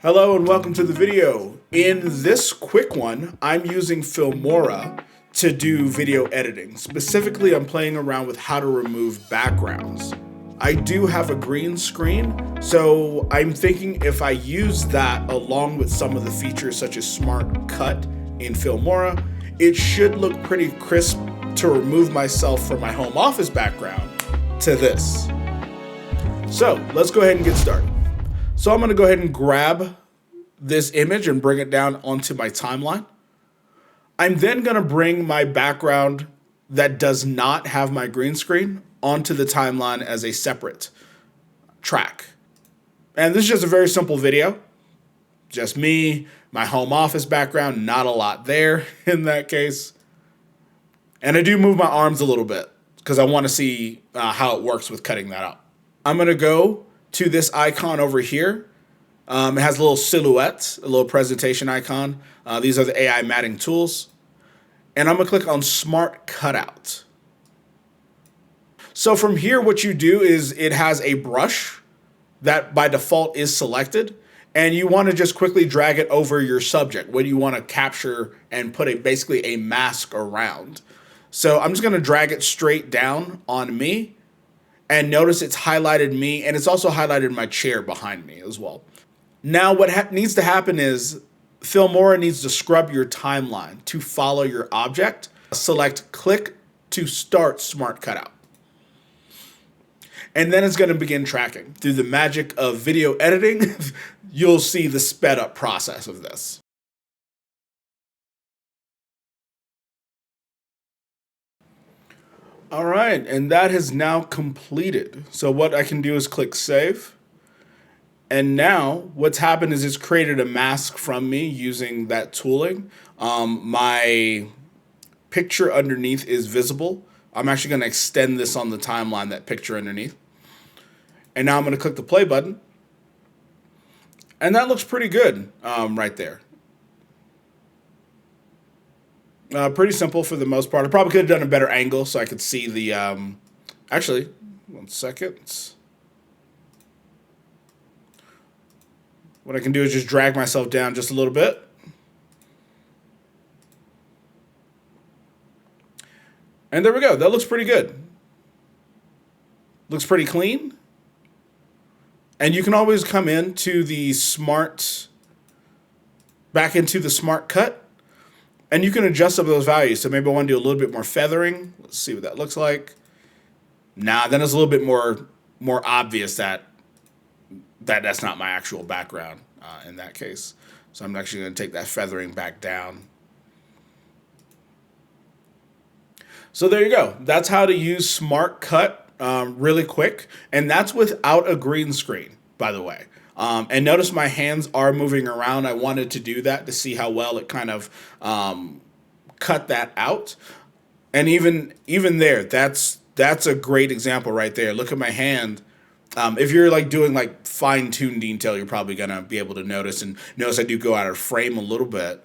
Hello and welcome to the video. In this quick one, I'm using Filmora to do video editing. Specifically, I'm playing around with how to remove backgrounds. I do have a green screen, so I'm thinking if I use that along with some of the features such as Smart Cut in Filmora, it should look pretty crisp to remove myself from my home office background to this. So let's go ahead and get started. So I'm going to go ahead and grab this image and bring it down onto my timeline. I'm then going to bring my background that does not have my green screen onto the timeline as a separate track. And this is just a very simple video. Just me, my home office background, not a lot there in that case. And I do move my arms a little bit because I want to see how it works with cutting that out. I'm going to go to this icon over here. It has a little silhouette, a little presentation icon. These are the AI matting tools. And I'm going to click on Smart Cutout. So from here, what you do is it has a brush that by default is selected. And you want to just quickly drag it over your subject, what you want to capture and put basically a mask around. So I'm just going to drag it straight down on me. And notice it's highlighted me, and it's also highlighted my chair behind me as well. Now what needs to happen is Filmora needs to scrub your timeline to follow your object. Select Click to start Smart Cutout. And then it's going to begin tracking. Through the magic of video editing, you'll see the sped up process of this. All right, and that has now completed. So what I can do is click Save. And now what's happened is it's created a mask from me using that tooling. My picture underneath is visible. I'm actually going to extend this on the timeline, that picture underneath. And now I'm going to click the play button. And that looks pretty good right there. Pretty simple for the most part. I probably could have done a better angle so I could see the, actually, 1 second. What I can do is just drag myself down just a little bit. And there we go. That looks pretty good. Looks pretty clean. And you can always come into the back into the Smart Cut. And you can adjust some of those values. So maybe I want to do a little bit more feathering. Let's see what that looks like. Nah, then it's a little bit more obvious that that's not my actual background in that case. So I'm actually going to take that feathering back down. So there you go. That's how to use Smart Cut really quick. And that's without a green screen, by the way. And notice my hands are moving around. I wanted to do that to see how well it kind of cut that out. And even there, that's a great example right there. Look at my hand. If you're like doing like fine-tuned detail, you're probably gonna be able to notice. And notice I do go out of frame a little bit,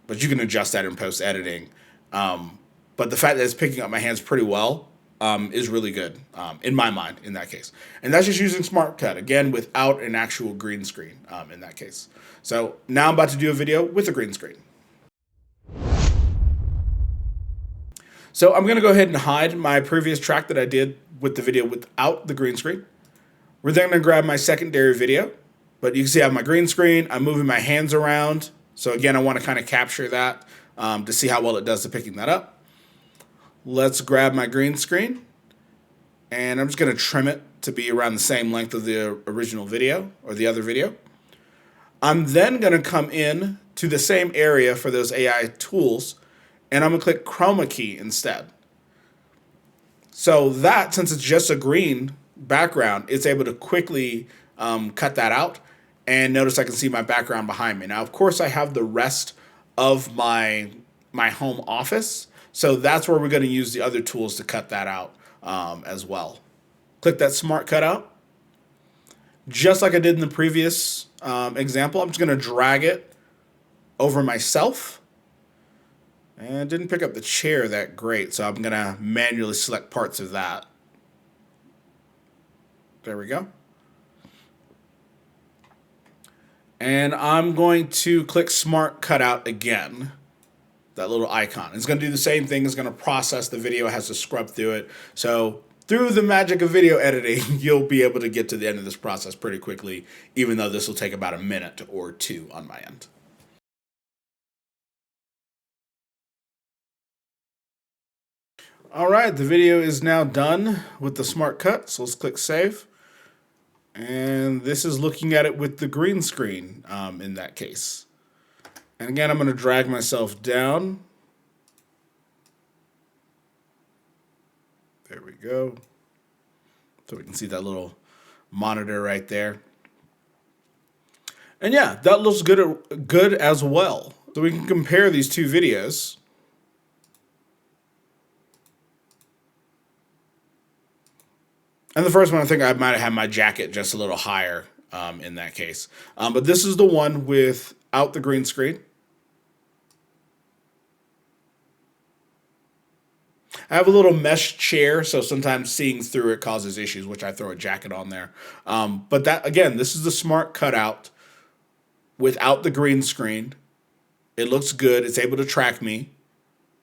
but you can adjust that in post-editing. But the fact that it's picking up my hands pretty well is really good in my mind in that case. And that's just using Smart Cut, again, without an actual green screen in that case. So now I'm about to do a video with a green screen. So I'm going to go ahead and hide my previous track that I did with the video without the green screen. We're then going to grab my secondary video. But you can see I have my green screen. I'm moving my hands around. So again, I want to kind of capture that to see how well it does to picking that up. Let's grab my green screen. And I'm just going to trim it to be around the same length of the original video or the other video. I'm then going to come in to the same area for those AI tools. And I'm going to click Chroma Key instead. So that, since it's just a green background, it's able to quickly cut that out. And notice I can see my background behind me. Now, of course, I have the rest of my home office. So that's where we're going to use the other tools to cut that out as well. Click that Smart Cutout. Just like I did in the previous example, I'm just going to drag it over myself. And didn't pick up the chair that great, so I'm going to manually select parts of that. There we go. And I'm going to click Smart Cutout again. That little icon. It's going to do the same thing. It's going to process the video. It has to scrub through it. So through the magic of video editing, you'll be able to get to the end of this process pretty quickly, even though this will take about a minute or two on my end. All right, the video is now done with the Smart Cut. So let's click Save. And this is looking at it with the green screen in that case. And again, I'm going to drag myself down. There we go. So we can see that little monitor right there. And yeah, that looks good as well. So we can compare these two videos. And the first one, I think I might have had my jacket just a little higher in that case. But this is the one without the green screen. I have a little mesh chair, so sometimes seeing through it causes issues, which I throw a jacket on there. But that, again, this is the Smart Cutout without the green screen. It looks good. It's able to track me.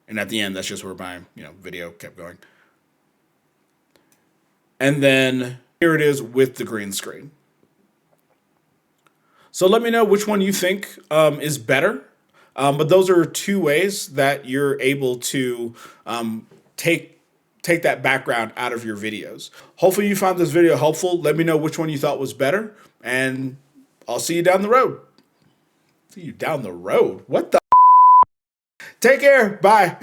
And at the end, that's just where my video kept going. And then here it is with the green screen. So let me know which one you think is better. But those are two ways that you're able to take that background out of your videos. Hopefully you found this video helpful. Let me know which one you thought was better, and I'll see you down the road. See you down the road? What the? Take care. Bye.